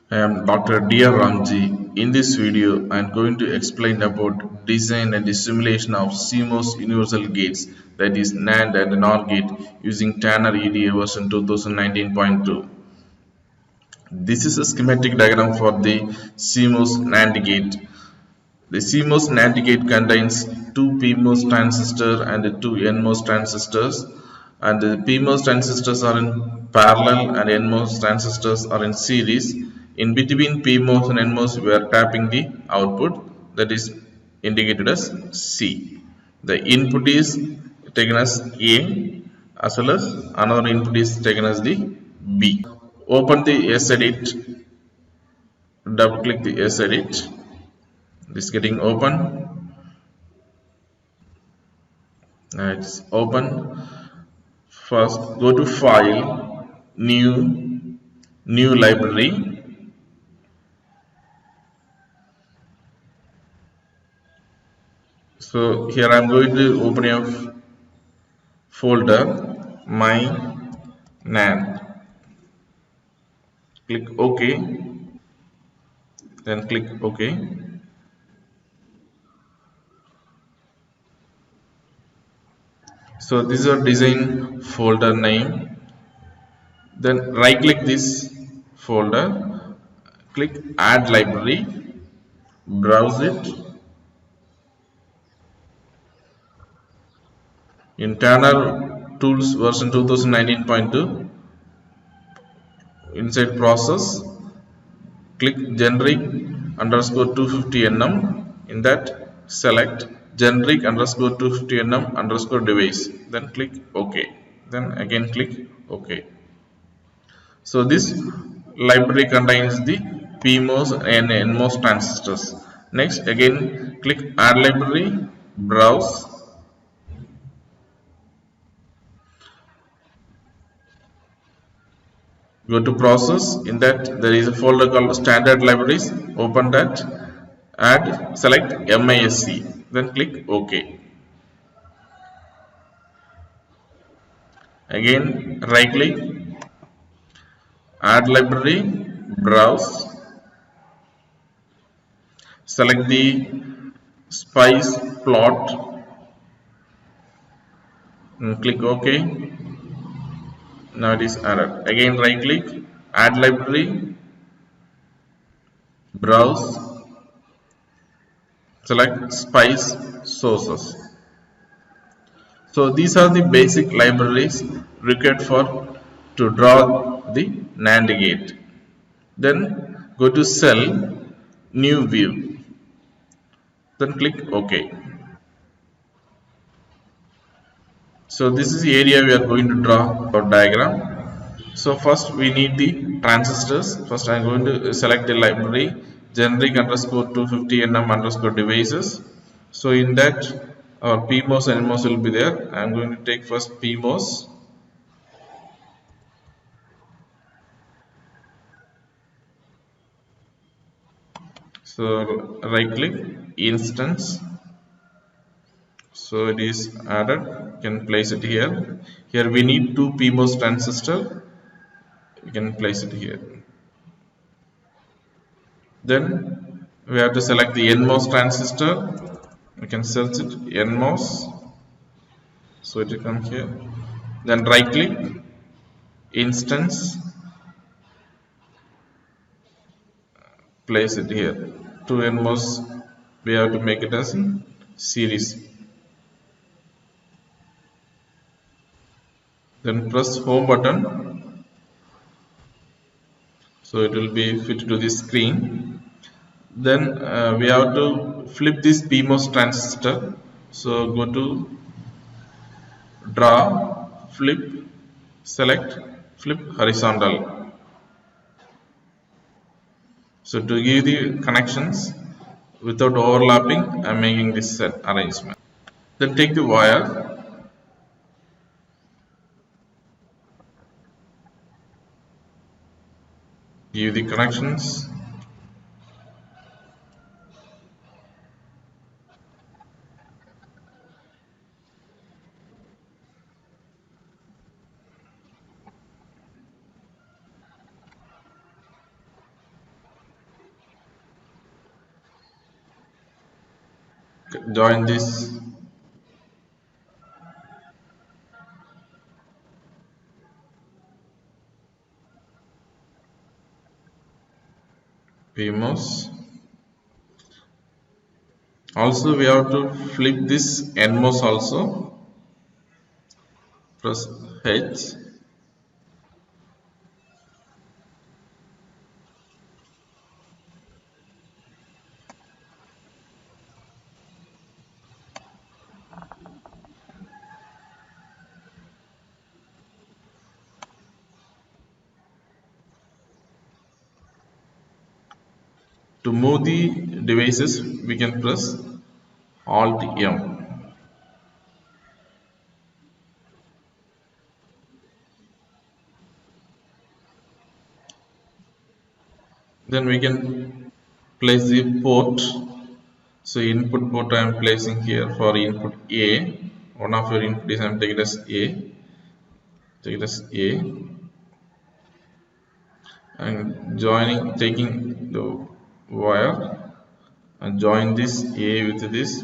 I am Dr. Dear Ramji. In this video, I am going to explain about design and the simulation of CMOS universal gates, that is NAND and NOR gate, using Tanner EDA version 2019.2. This is a schematic diagram for the CMOS NAND gate. The CMOS NAND gate contains two PMOS transistors and two NMOS transistors, and the PMOS transistors are in parallel and NMOS transistors are in series. In between PMOS and NMOS, we are tapping the output, that is indicated as C. The input is taken as A, as well as another input is taken as the B. Open the S-edit, double click the S-edit. This is getting open. It's open. First go to file, new library. So here I am going to open a folder, my NAND. Click OK, then click OK. So this is a design folder name. Then right click this folder, click add library, browse it. In Tanner Tools version 2019.2, inside process, click generic underscore 250 nm. In that, select generic underscore 250 nm underscore device. Then click OK. Then again click OK. So this library contains the PMOS and NMOS transistors. Next, again click add library, browse. Go to process. In that there is a folder called standard libraries. Open that, add, select MISC, then click OK. Again right click, add library, browse, select the spice plot and click OK. Now it is added. Again right click, add library, browse, select spice sources. So these are the basic libraries required for to draw the NAND gate. Then go to cell, new view, then click OK. So this is the area we are going to draw our diagram. So first we need the transistors. First I am going to select the library generic underscore 250 nm underscore devices. So in that our PMOS and NMOS will be there. I am going to take first PMOS. So right click, instance. So it is added. You can place it here. Here we need two PMOS transistor. You can place it here. Then we have to select the NMOS transistor. We can search it NMOS. So it will come here. Then right click, instance, place it here. Two NMOS we have to make it as in series. Then press home button. So it will be fit to the screen. Then we have to flip this PMOS transistor. So go to draw, flip, select, flip horizontal. So to give the connections without overlapping, I am making this set arrangement. Then take the wire, give the connections. join this CMOS. Also we have to flip this NMOS also. Press H. To move the devices, we can press Alt M. Then we can place the port. So input port I am placing here for input A. One of your input is I am taking it as A. Take it as A. And taking the wire and join this A with this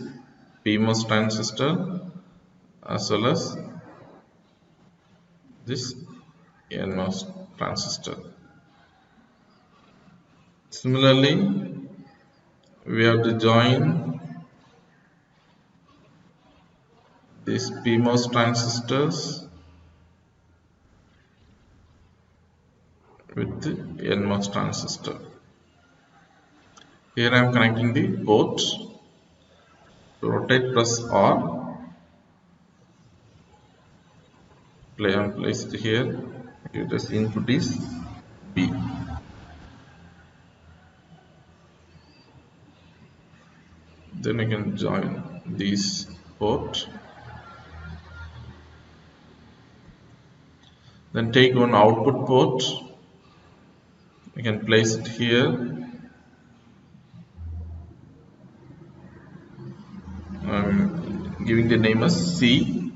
PMOS transistor as well as this NMOS transistor. Similarly, we have to join these PMOS transistors with the NMOS transistor. Here I am connecting the port. To rotate, press R. Place it here. Give this input is B. Then I can join this port. Then take one output port. I can place it here. I'm giving the name as C.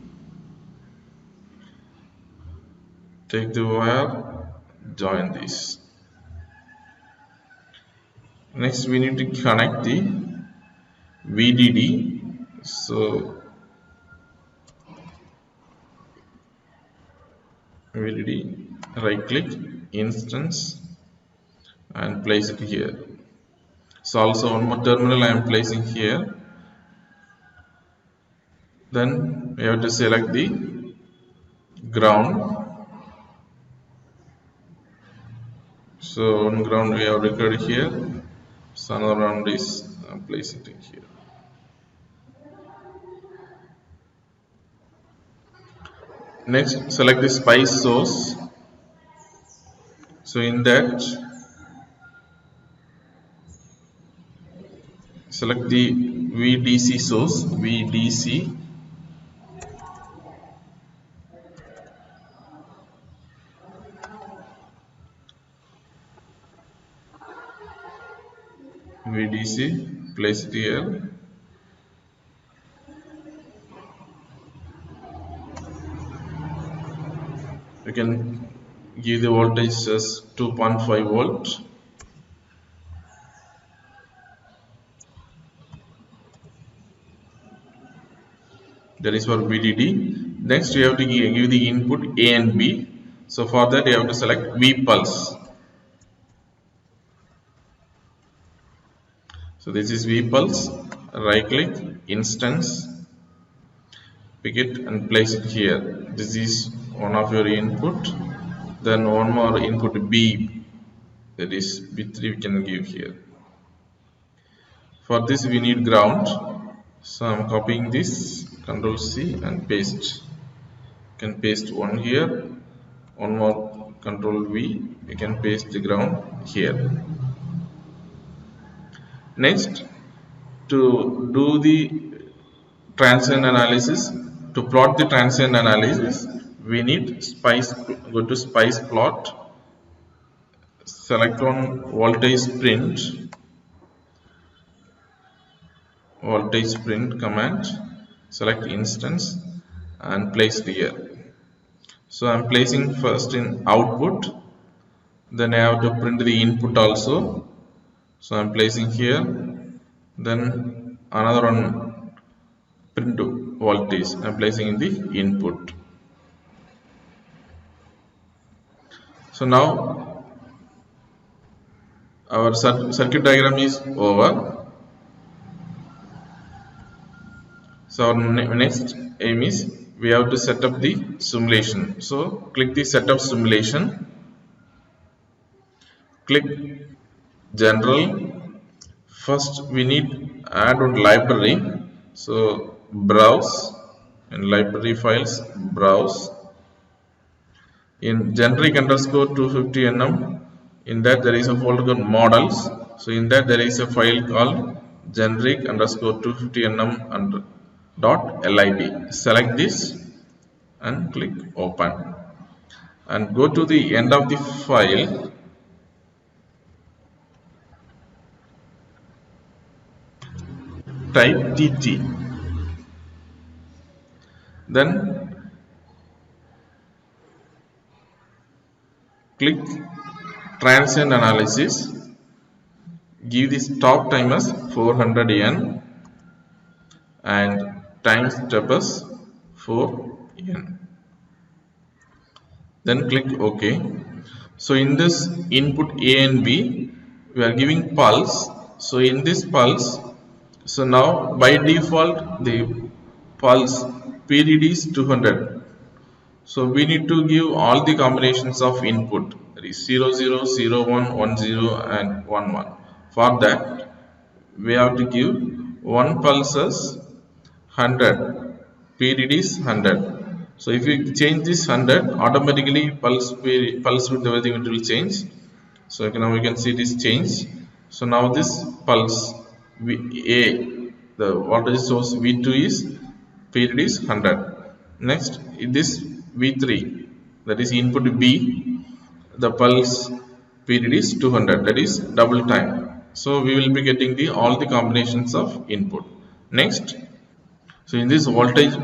Take the wire, join this. Next we need to connect the VDD. So VDD, right click, instance, and place it here. So also one more terminal I am placing here. Then we have to select the ground. So one ground we have recorded here. So another ground is placing it here. Next, select the spice source. So in that, select the VDC source, VDC. VDC, place it here. You can give the voltage as 2.5 volt. That is for VDD. Next, you have to give the input A and B. So for that, you have to select V pulse. So this is V pulse. Right click, instance, pick it and place it here. This is one of your input. Then one more input B, that is B3 we can give here. For this we need ground. So I am copying this, Ctrl C and paste. You can paste one here, one more Ctrl V, you can paste the ground here. Next, to do the transient analysis, to plot the transient analysis, we need spice. Go to spice plot, select on voltage print command, select instance and place it here. So I am placing first in output, then I have to print the input also. So I am placing here, then another one print voltage I'm placing in the input. So now our circuit diagram is over. So our next aim is we have to set up the simulation. So click the setup simulation, click general. First we need add on library. So browse in library files, browse in generic underscore 250 nm. In that there is a folder called models. So in that there is a file called generic underscore 250 nm and .lib. Select this and click open and go to the end of the file. Type tt, then click Transient Analysis, give this top time as 400 n and time step as 4 n. Then click OK. So in this input A and B we are giving pulse. So in this pulse, so now by default the pulse period is 200. So we need to give all the combinations of input, that is 0 0 0 1 1 0 and 1 1. For that we have to give one pulse as 100, period is 100. So if you change this 100, automatically pulse width everything it will change. So now we can see this change. So now this pulse A, the voltage source V2 is period is 100. Next this V3, that is input B, the pulse period is 200, that is double time. So we will be getting the all the combinations of input. Next, so in this voltage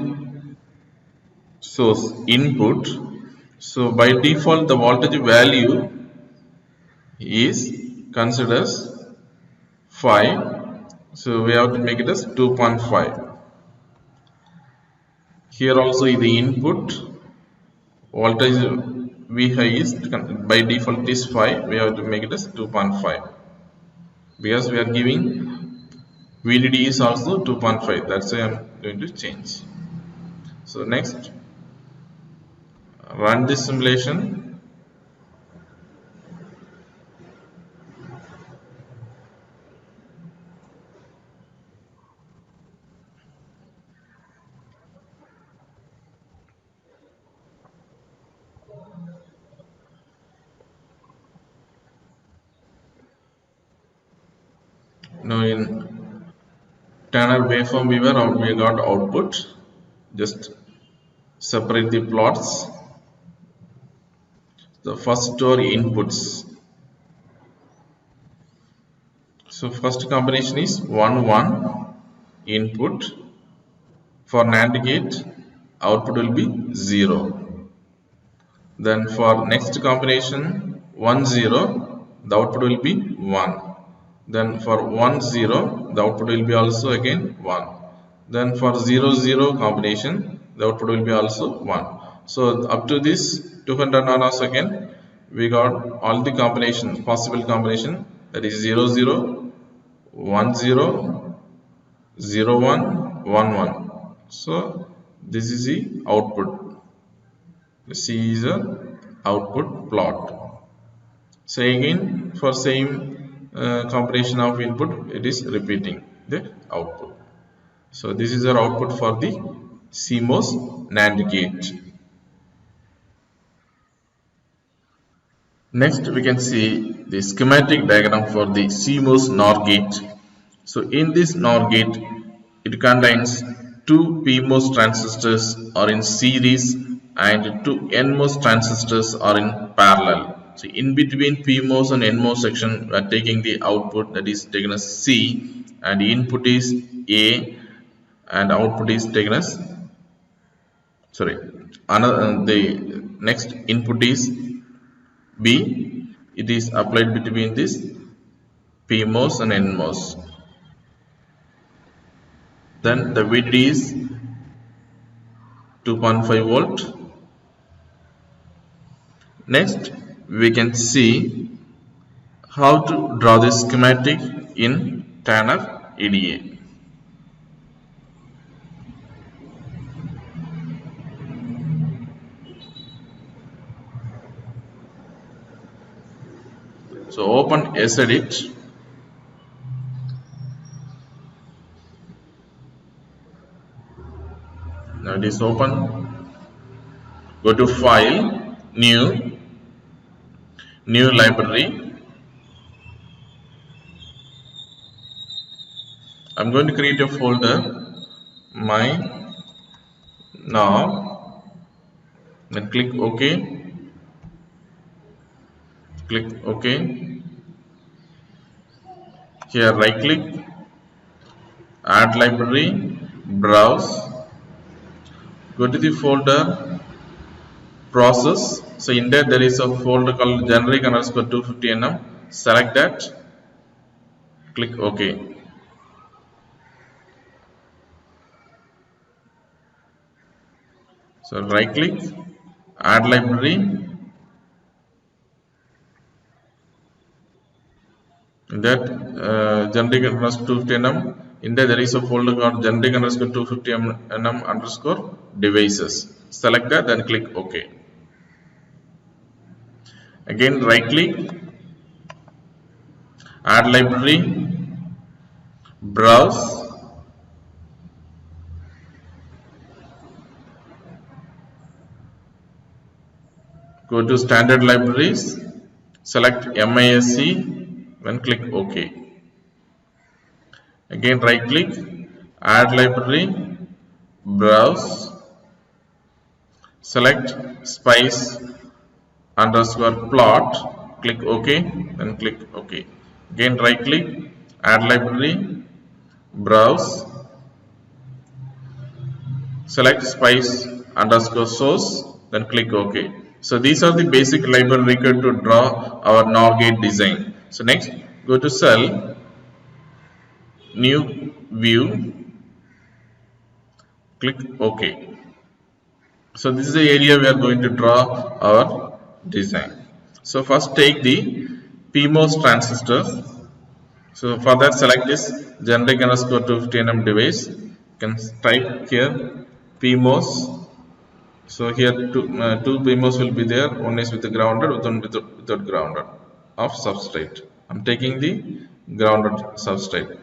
source input, so by default the voltage value is considered as 5. So we have to make it as 2.5. Here also the input voltage V high is by default is 5. We have to make it as 2.5 because we are giving VDD is also 2.5. That's why I am going to change. So next, run this simulation. Now in Tanner waveform viewer we got output. Just separate the plots. The first two are inputs. So first combination is 1 1 input. For NAND gate output will be 0. Then for next combination 1 0, the output will be 1. Then for 1 0, the output will be also again 1. Then for 0 0 combination, the output will be also 1. So up to this 200 nanosecond we got all the combinations, possible combination, that is 0 0 1 0 0 1 1 1. So this is the output. C is a output plot. So again for same combination of input, it is repeating the output. So this is our output for the CMOS NAND gate. Next we can see the schematic diagram for the CMOS NOR gate. So in this NOR gate, it contains two PMOS transistors are in series and two NMOS transistors are in parallel. So in between PMOS and NMOS section we are taking the output, that is taken as C, and input is A and output is taken as the next input is B. It is applied between this PMOS and NMOS. Then the VDD is 2.5 volt. Next, we can see how to draw the schematic in Tanner EDA. So open SEdit. Now it is open. Go to File, New Library. I'm going to create a folder, My Now. Then click OK. Click OK. Here right click, Add Library, Browse. Go to the folder Process. So in there is a folder called generic underscore 250 nm. Select that. Click OK. So right click, Add Library. In that generic underscore 250 nm. In there is a folder called generic underscore 250 nm underscore devices. Select that, then click OK. Again right click, Add Library, Browse. Go to Standard Libraries, select MISC, then click OK. Again right click, Add Library, Browse, select Spice underscore plot, click OK, then click OK. Again right click, Add Library, Browse, select Spice underscore source, then click OK. So these are the basic library required to draw our NOR gate design. So next, go to Cell, New View, click OK. So this is the area we are going to draw our design. So first take the PMOS transistor. So for that select this generic underscore 250 nm device. You can type here PMOS. So here two PMOS will be there. One is with the grounded, one without grounded of substrate. I'm taking the grounded substrate.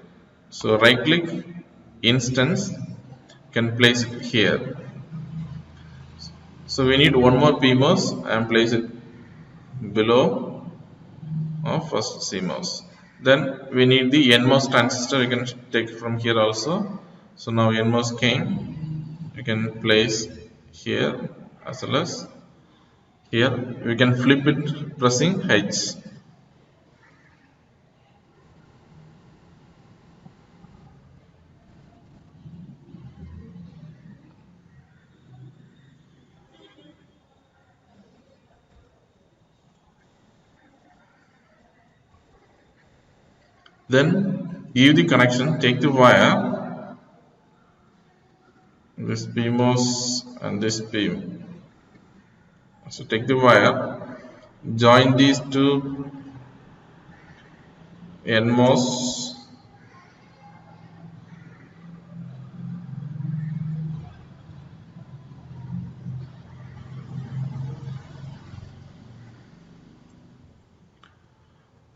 So right click, instance, can place it here. So we need one more PMOS and place it below of first CMOS. Then we need the NMOS transistor. You can take from here also. So now NMOS came. You can place here as well as here. We can flip it pressing H. Then give the connection. Take the wire. This PMOS and this PMOS. So take the wire. Join these two NMOS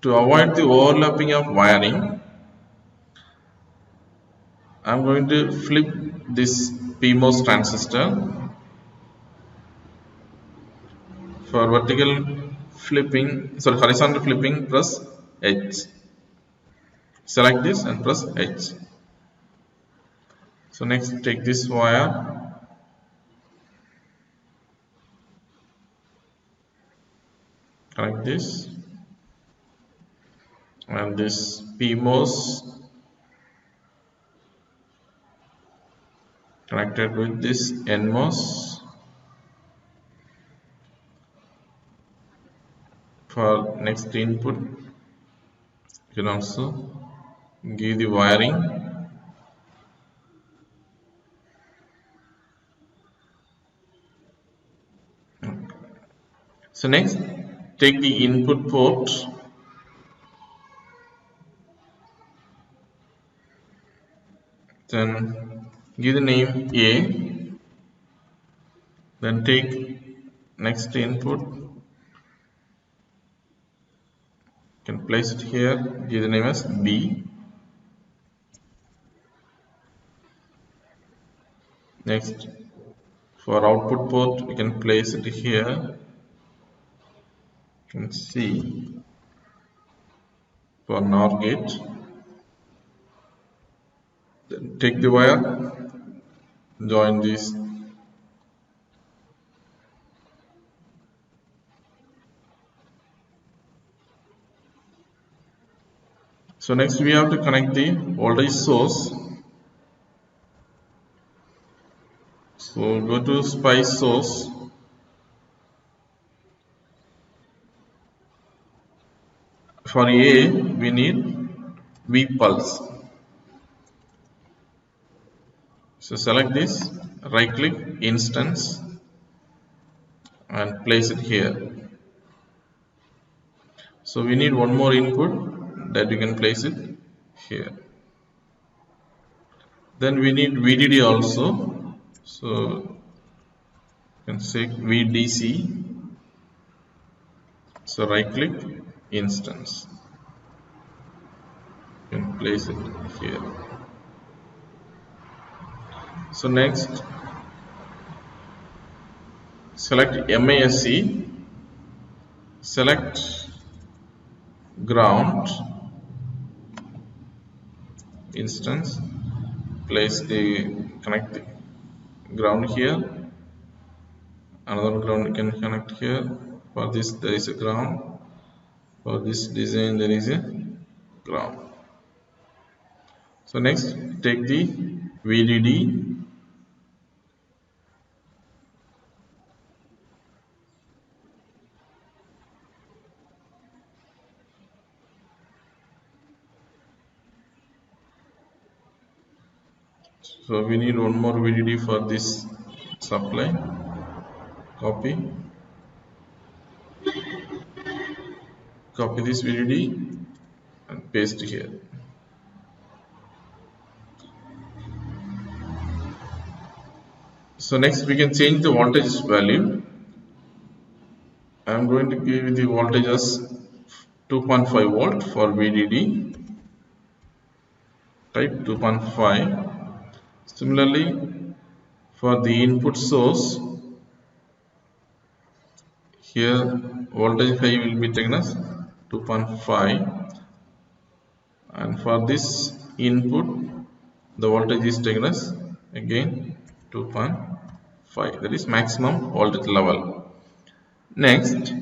to avoid the overlapping of wiring. I am going to flip this PMOS transistor. For vertical flipping, sorry, horizontal flipping, press H. Select this and press H. So next take this wire, connect this, and this PMOS connected with this NMOS. For next input, you can also give the wiring. So next, take the input port, then give the name A, then take next input, can place it here, give the name as B. Next, for output port, we can place it here, you can see for NOR gate. Then take the wire, join this. So next we have to connect the voltage source. So go to spice source. For A, we need V pulse. So select this, right click, instance, and place it here. So we need one more input that you can place it here. Then we need VDD also. So you can say VDC. So right click, instance. You can place it here. So next, select MASC, select ground, instance, connect the ground here, another ground you can connect here. For this there is a ground, for this design there is a ground. So next, take the VDD, so we need one more VDD for this supply. Copy this VDD and paste here. So next we can change the voltage value. I am going to give the voltage as 2.5 volt for VDD. Type 2.5. Similarly, for the input source, here voltage high will be taken as 2.5, and for this input the voltage is taken as again 2.5, that is maximum voltage level. Next,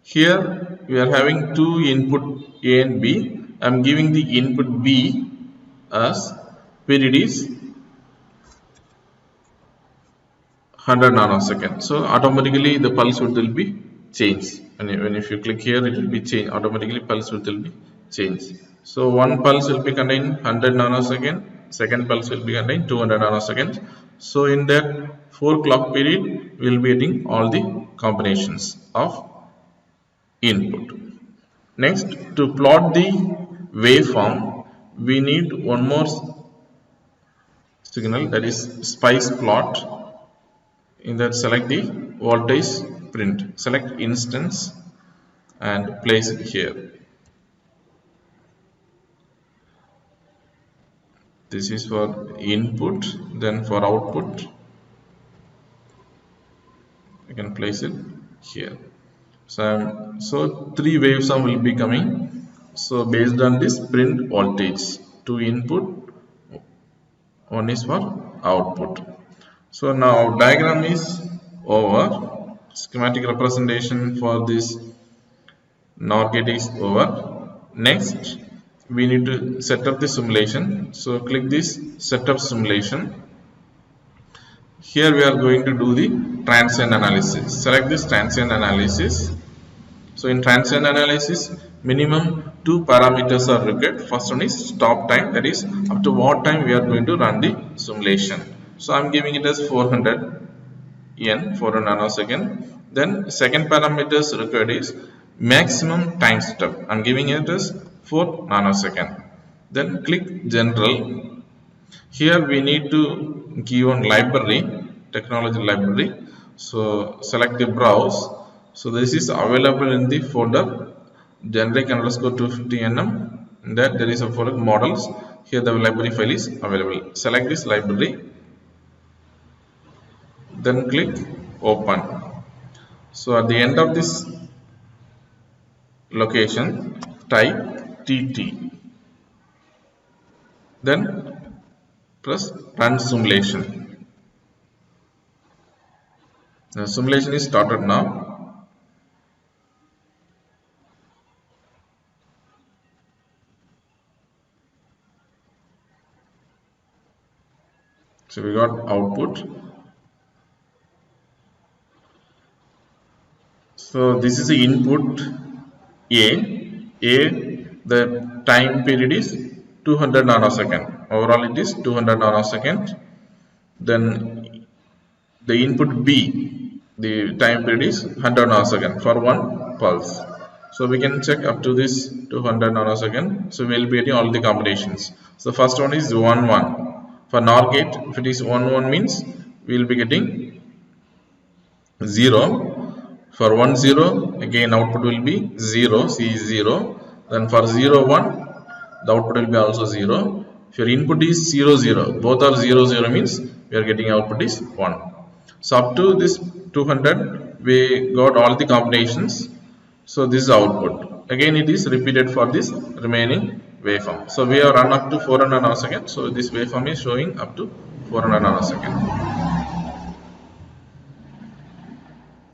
here we are having two input A and B. I am giving the input B as period is 100 nanosecond. So automatically the pulse width will be changed. And if you click here, it will be changed. Automatically pulse width will be changed. So one pulse will be contain 100 nanosecond. Second pulse will be contain 200 nanosecond. So in that 4 clock period, we will be getting all the combinations of input. Next, to plot the waveform, we need one more signal, that is spice plot. In that, select the voltage print, select instance and place it here. This is for input, then for output you can place it here. So 3 waveform will be coming. So based on this, print voltage, 2 input, 1 is for output. So now diagram is over. Schematic representation for this NOR gate is over. Next, we need to set up the simulation. So click this setup simulation. Here we are going to do the transient analysis. Select this transient analysis. So in transient analysis, minimum 2 parameters are required. First one is stop time, that is up to what time we are going to run the simulation. So I am giving it as 400 nanosecond. Then second parameters required is maximum time step. I'm giving it as 4 nanosecond. Then click general. Here we need to give on library, technology library. So select the browse. So this is available in the folder generic underscore 250 nm. That there is a folder models. Here the library file is available. Select this library. Then click open. So at the end of this location, type TT. Then press run simulation. The simulation is started now. So we got output. So this is the input A. The time period is 200 nanosecond. Overall it is 200 nanosecond. Then the input B, the time period is 100 nanosecond for one pulse. So we can check up to this 200 nanosecond. So we will be getting all the combinations. So first one is 1 1. For NOR gate, if it is 1 1 means we will be getting 0. For 1 0, again output will be 0, C is 0. Then for 0 1, the output will be also 0. If your input is 0 0, both are 0 0 means we are getting output is 1. So up to this 200, we got all the combinations. So this is output. Again it is repeated for this remaining waveform. So we are run up to 400 nanosecond. So this waveform is showing up to 400 nanosecond.